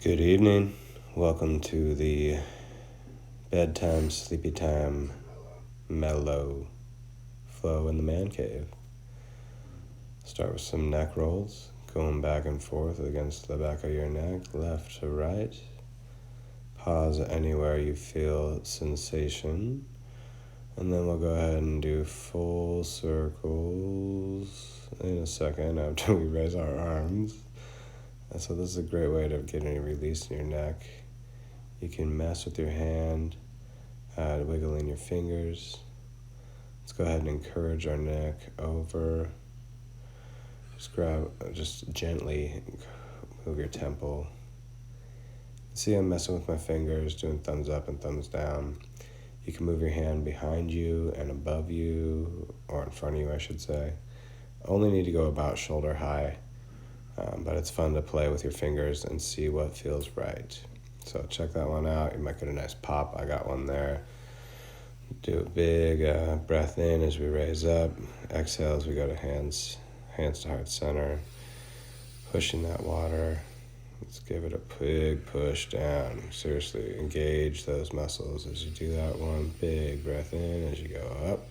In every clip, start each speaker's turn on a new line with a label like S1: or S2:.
S1: Good evening. Welcome to the bedtime, sleepy time, mellow flow in the man cave. Start with some neck rolls, going back and forth against the back of your neck, left to right. Pause anywhere you feel sensation. And then we'll go ahead and do full circles in a second after we raise our arms. And so this is a great way to get any release in your neck. You can mess with your hand, wiggling your fingers. Let's go ahead and encourage our neck over. Just gently move your temple. See, I'm messing with my fingers, doing thumbs up and thumbs down. You can move your hand behind you and above you, or in front of you, I should say. Only need to go about shoulder high, but it's fun to play with your fingers and see what feels right. So check that one out. You might get a nice pop. I got one there. Do a big breath in as we raise up. Exhale as we go to hands to heart center. Pushing that water. Let's give it a big push down. Seriously, engage those muscles as you do that one. Big breath in as you go up.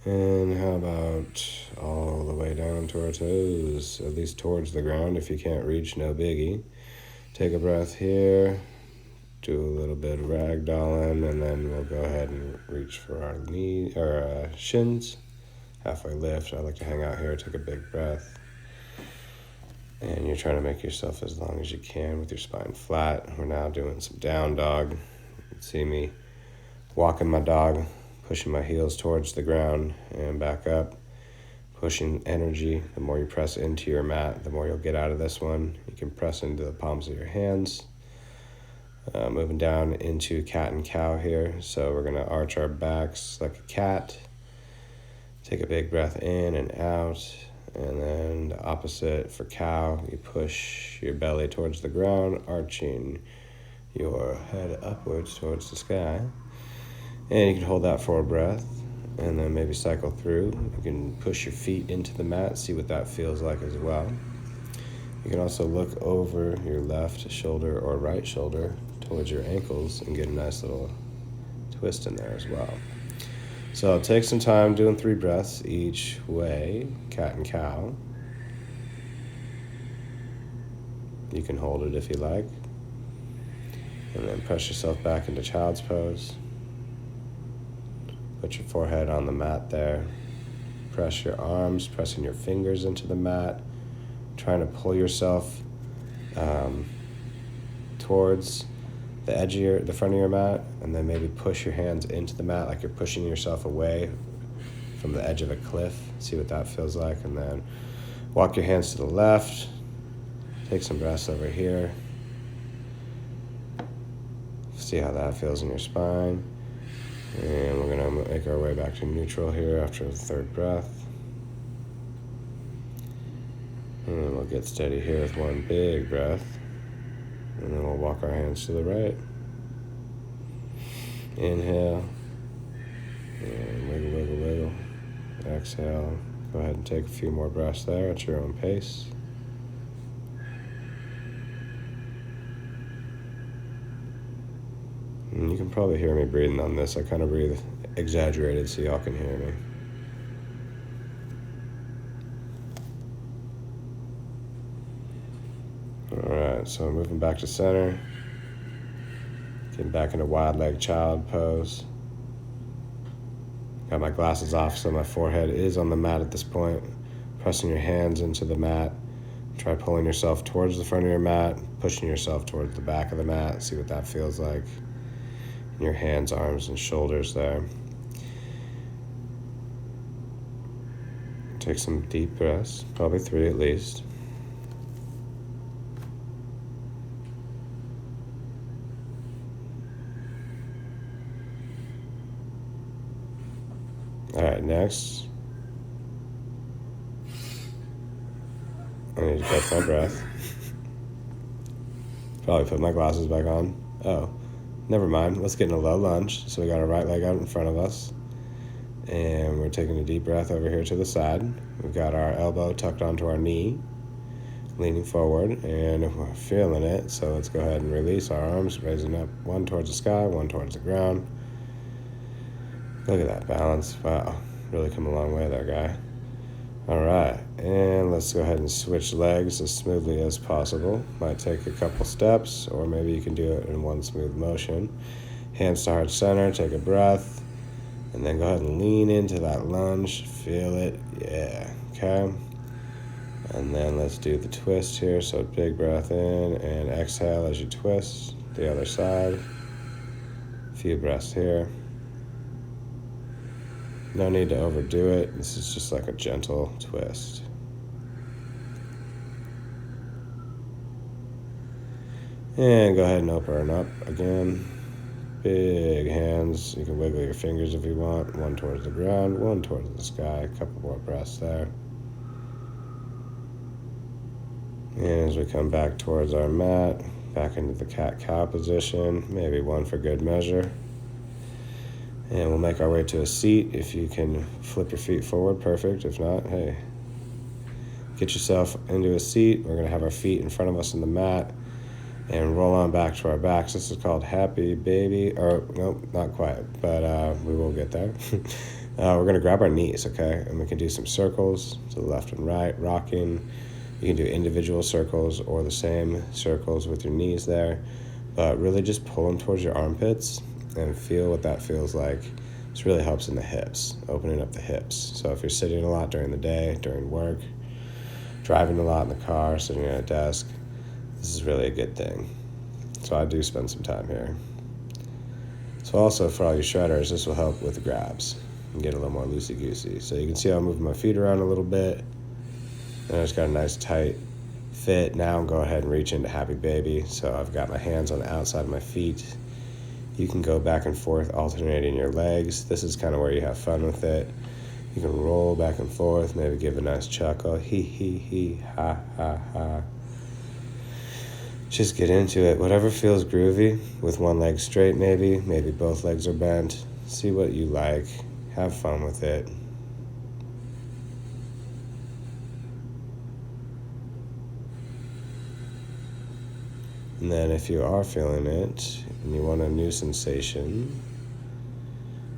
S1: And how about all the way down to our toes, at least towards the ground. If you can't reach, no biggie. Take a breath here. Do a little bit of ragdolling, and then we'll go ahead and reach for our shins. Halfway lift. I like to hang out here, take a big breath. And you're trying to make yourself as long as you can with your spine flat. We're now doing some down dog. You can see me walking my dog, pushing my heels towards the ground and back up, pushing energy. The more you press into your mat, the more you'll get out of this one. You can press into the palms of your hands. Moving down into cat and cow here. So we're going to arch our backs like a cat. Take a big breath in and out. And then the opposite for cow, you push your belly towards the ground, arching your head upwards towards the sky. And you can hold that for a breath, and then maybe cycle through. You can push your feet into the mat, see what that feels like as well. You can also look over your left shoulder or right shoulder towards your ankles and get a nice little twist in there as well. So take some time doing 3 breaths each way, cat and cow. You can hold it if you like. And then press yourself back into child's pose. Put your forehead on the mat there. Press your arms, pressing your fingers into the mat. Trying to pull yourself towards the edge of the front of your mat, and then maybe push your hands into the mat like you're pushing yourself away from the edge of a cliff. See what that feels like, and then walk your hands to the left. Take some breaths over here. See how that feels in your spine. And we're going to make our way back to neutral here after the 3rd breath. And we'll get steady here with 1 big breath. And then we'll walk our hands to the right. Inhale. And wiggle, wiggle, wiggle. Exhale. Go ahead and take a few more breaths there at your own pace. And you can probably hear me breathing on this. I kind of breathe exaggerated so y'all can hear me. Alright, so moving back to center. Getting back into wide leg child pose. Got my glasses off so my forehead is on the mat at this point. Pressing your hands into the mat. Try pulling yourself towards the front of your mat. Pushing yourself towards the back of the mat. See what that feels like. In your hands, arms, and shoulders there. Take some deep breaths. Probably 3 at least. All right, next, I need to catch my breath. Probably put my glasses back on. Oh, never mind. Let's get in a low lunge. So we got our right leg out in front of us. And we're taking a deep breath over here to the side. We've got our elbow tucked onto our knee. leaning forward, and we're feeling it, so let's go ahead and release our arms, raising up one towards the sky, one towards the ground. Look at that balance. Wow, really come a long way there, guy. All right, and let's go ahead and switch legs as smoothly as possible. Might take a couple steps, or maybe you can do it in one smooth motion. Hands to heart center, take a breath, and then go ahead and lean into that lunge. Feel it, yeah, okay. And then let's do the twist here. So big breath in and exhale as you twist the other side. A few breaths here. No need to overdo it. This is just like a gentle twist. And go ahead and open up again. Big hands. You can wiggle your fingers if you want. One towards the ground, one towards the sky. A couple more breaths there. And as we come back towards our mat, back into the cat-cow position, maybe one for good measure. And we'll make our way to a seat. If you can flip your feet forward, perfect. If not, hey, get yourself into a seat. We're going to have our feet in front of us on the mat and roll on back to our backs. This is called Happy Baby, or nope, not quite, but we will get there. We're going to grab our knees, okay? And we can do some circles to the left and right, rocking. You can do individual circles or the same circles with your knees there, but really just pull them towards your armpits and feel what that feels like. This really helps in the hips, opening up the hips. So if you're sitting a lot during the day, during work, driving a lot in the car, sitting at a desk, this is really a good thing. So I do spend some time here. So also for all you shredders, this will help with the grabs and get a little more loosey-goosey. So you can see I'm moving my feet around a little bit. And I just got a nice tight fit. Now go ahead and reach into Happy Baby. So I've got my hands on the outside of my feet. You can go back and forth alternating your legs. This is kind of where you have fun with it. You can roll back and forth, maybe give a nice chuckle. Hee, hee, hee, ha, ha, ha. Just get into it. Whatever feels groovy, with one leg straight maybe both legs are bent. See what you like. Have fun with it. And then if you are feeling it and you want a new sensation,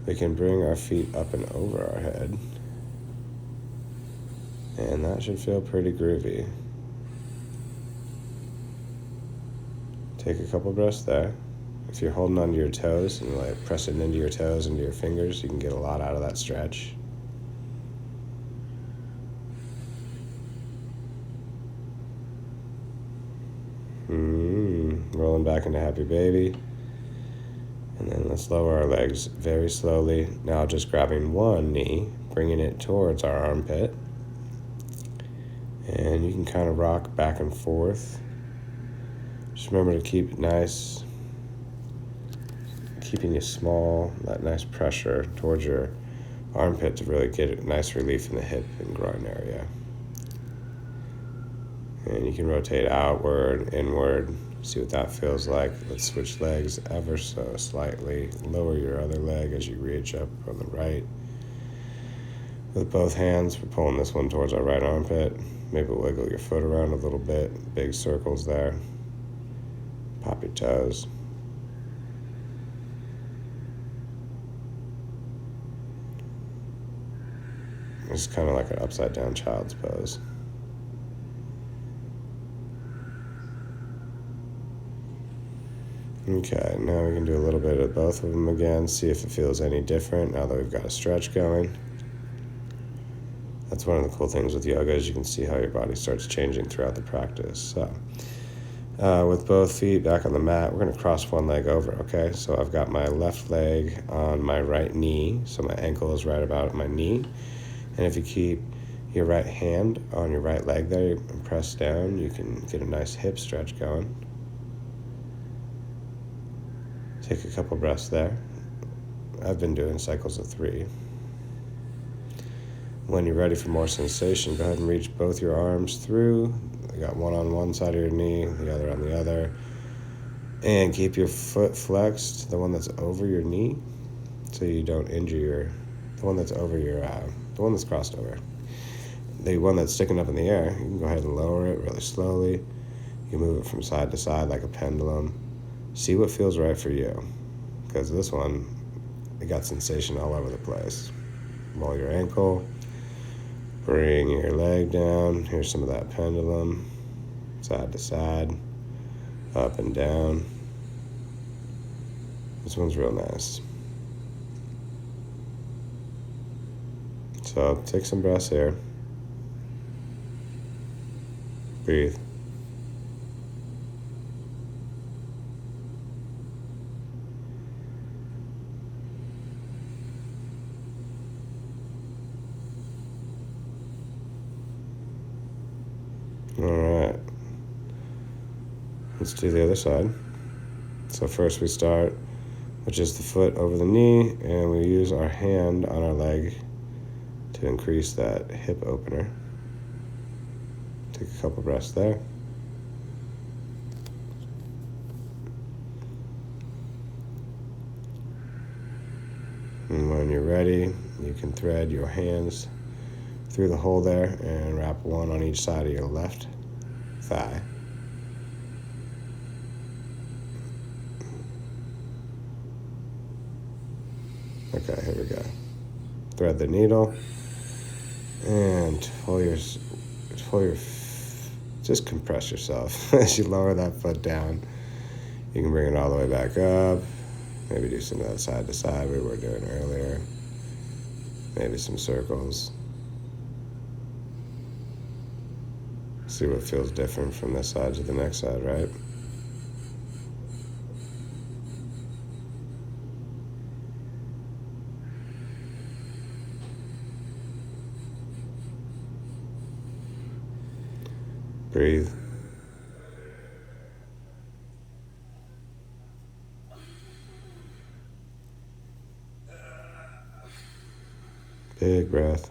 S1: we can bring our feet up and over our head. And that should feel pretty groovy. Take a couple breaths there. If you're holding onto your toes and like pressing into your toes, into your fingers, you can get a lot out of that stretch. Rolling back into Happy Baby. And then let's lower our legs very slowly. Now just grabbing one knee, bringing it towards our armpit. And you can kind of rock back and forth. Just remember to keep it nice, keeping it small, that nice pressure towards your armpit to really get a nice relief in the hip and groin area. And you can rotate outward, inward, see what that feels like. Let's switch legs ever so slightly. Lower your other leg as you reach up on the right. With both hands, we're pulling this one towards our right armpit. Maybe wiggle your foot around a little bit. Big circles there. Pop your toes. It's kind of like an upside down child's pose. Okay, now we can do a little bit of both of them again, see if it feels any different now that we've got a stretch going. That's one of the cool things with yoga is you can see how your body starts changing throughout the practice. So, with both feet back on the mat, we're going to cross one leg over, okay? So I've got my left leg on my right knee, so my ankle is right about my knee. And if you keep your right hand on your right leg there and press down, you can get a nice hip stretch going. Take a couple breaths there. I've been doing cycles of 3. When you're ready for more sensation, go ahead and reach both your arms through. You got one on one side of your knee, the other on the other. And keep your foot flexed, the one that's over your knee, so you don't injure the one that's over your, the one that's crossed over. the one that's sticking up in the air, you can go ahead and lower it really slowly. You can move it from side to side like a pendulum. See what feels right for you, because this one, it got sensation all over the place. Roll your ankle, bring your leg down. Here's some of that pendulum, side to side, up and down. This one's real nice. So take some breaths here. Breathe. All right. Let's do the other side. So first we start with just the foot over the knee, and we use our hand on our leg to increase that hip opener. Take a couple breaths there. And when you're ready, you can thread your hands through the hole there and wrap one on each side of your left thigh. Okay, here we go. Thread the needle and just compress yourself as you lower that foot down. You can bring it all the way back up. Maybe do some of that side to side we were doing earlier. Maybe some circles. See what feels different from this side to the next side, right? Breathe. Big breath.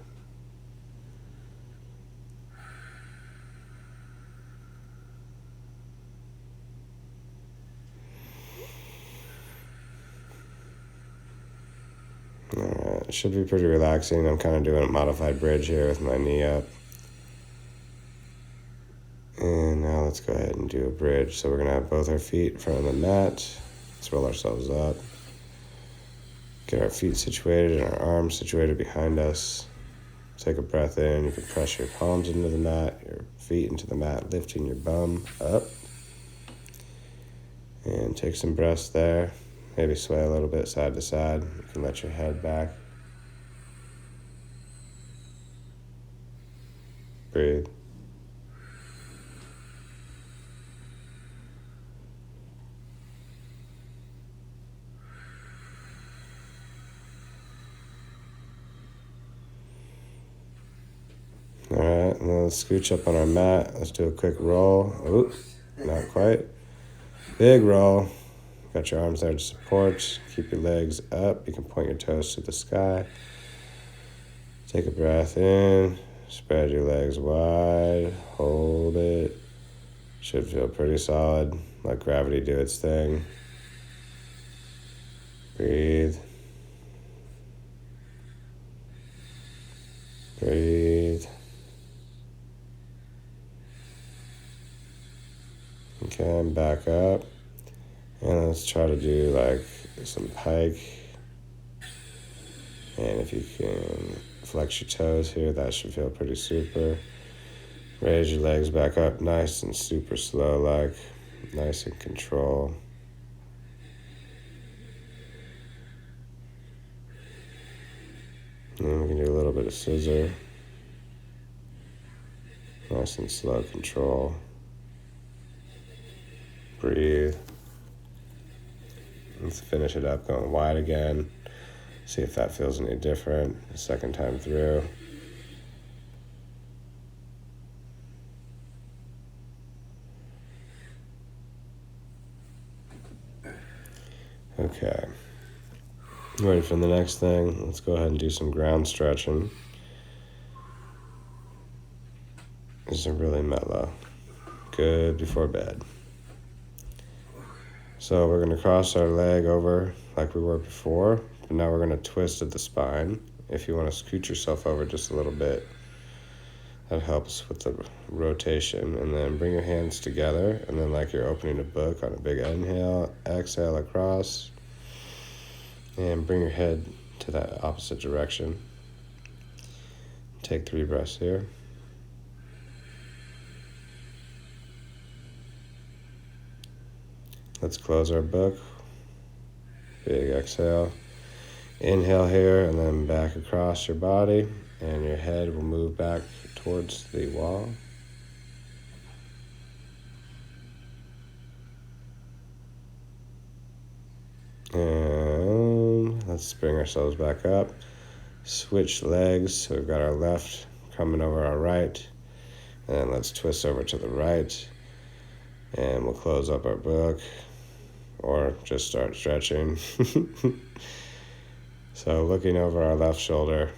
S1: All right, it should be pretty relaxing. I'm kind of doing a modified bridge here with my knee up. And now let's go ahead and do a bridge. So we're going to have both our feet in front of the mat. Let's roll ourselves up. Get our feet situated and our arms situated behind us. Take a breath in. You can press your palms into the mat, your feet into the mat, lifting your bum up. And take some breaths there. Maybe sway a little bit side to side. You can let your head back. Breathe. All right, and then let's scooch up on our mat. Let's do a quick roll. Oops, not quite. Big roll. Got your arms there to support. Keep your legs up. You can point your toes to the sky. Take a breath in. Spread your legs wide. Hold it. Should feel pretty solid. Let gravity do its thing. Breathe. Breathe. Okay, and back up. And let's try to do like some pike. And if you can flex your toes here, that should feel pretty super. Raise your legs back up nice and super slow, like nice in control. And then we can do a little bit of scissor. Nice and slow control. Breathe. Let's finish it up going wide again. See if that feels any different the second time through. Okay. Ready for the next thing? Let's go ahead and do some ground stretching. This is really mellow. Good before bed. So we're going to cross our leg over like we were before, but now we're going to twist at the spine. If you want to scoot yourself over just a little bit, That helps with the rotation. And then bring your hands together, and then like you're opening a book on a big inhale, exhale across, and bring your head to that opposite direction. Take 3 breaths here. Let's close our book. Big exhale. Inhale here, and then back across your body, and your head will move back towards the wall. And let's bring ourselves back up. Switch legs, so we've got our left coming over our right, and let's twist over to the right, and we'll close up our book, or just start stretching. So looking over our left shoulder,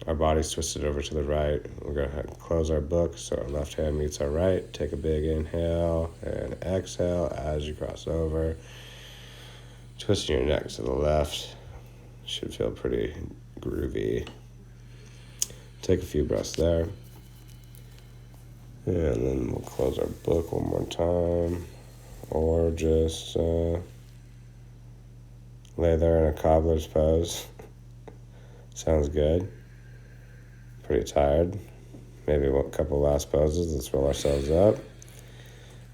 S1: our body's twisted over to the right. We're going to close our book so our left hand meets our right. Take a big inhale and exhale as you cross over. Twisting your neck to the left. Should feel pretty groovy. Take a few breaths there. And then we'll close our book one more time. Or just lay there in a cobbler's pose. Sounds good. Pretty tired. Maybe a couple last poses. Let's roll ourselves up.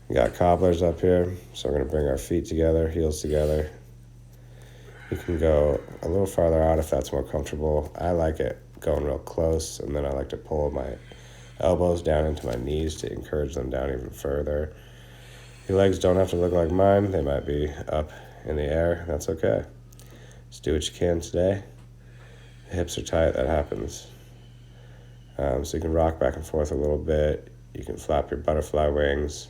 S1: We got cobblers up here, so we're going to bring our feet together, heels together. You can go a little farther out if that's more comfortable. I like it going real close, and then I like to pull my elbows down into my knees to encourage them down even further. Your legs don't have to look like mine. They might be up in the air. That's okay. Just do what you can today. The hips are tight. That happens. So you can rock back and forth a little bit. You can flap your butterfly wings.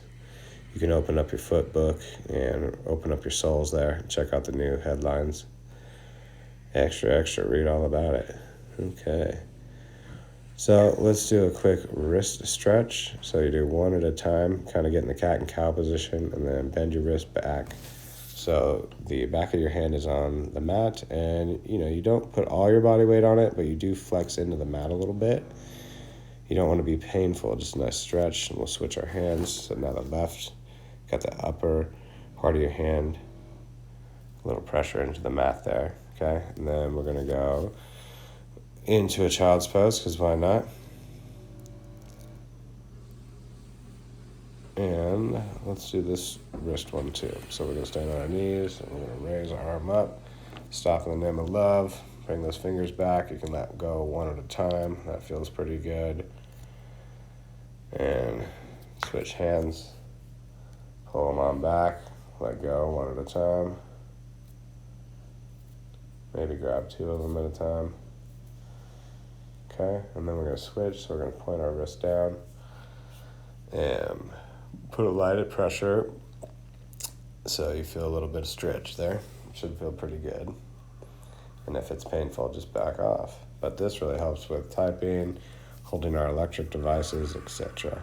S1: You can open up your foot book and open up your soles there. Check out the new headlines. Extra, extra, read all about it. Okay. So let's do a quick wrist stretch. So you do one at a time, kind of get in the cat and cow position, and then bend your wrist back. So the back of your hand is on the mat, and you don't put all your body weight on it, but you do flex into the mat a little bit. You don't want to be painful, just a nice stretch. And we'll switch our hands. So now the left, got the upper part of your hand, a little pressure into the mat there, okay? And then we're going to go into a child's pose, because why not? And let's do this wrist one too. So we're going to stand on our knees, and we're going to raise our arm up, stop in the name of love, bring those fingers back. You can let go one at a time. That feels pretty good. And switch hands, pull them on back, let go one at a time. Maybe grab 2 of them at a time. Okay, and then we're going to switch, so we're going to point our wrist down and put a light pressure so you feel a little bit of stretch there. It should feel pretty good. And if it's painful, just back off. But this really helps with typing, holding our electric devices, etc.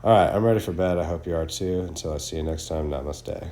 S1: All right, I'm ready for bed. I hope you are too. Until I see you next time, namaste.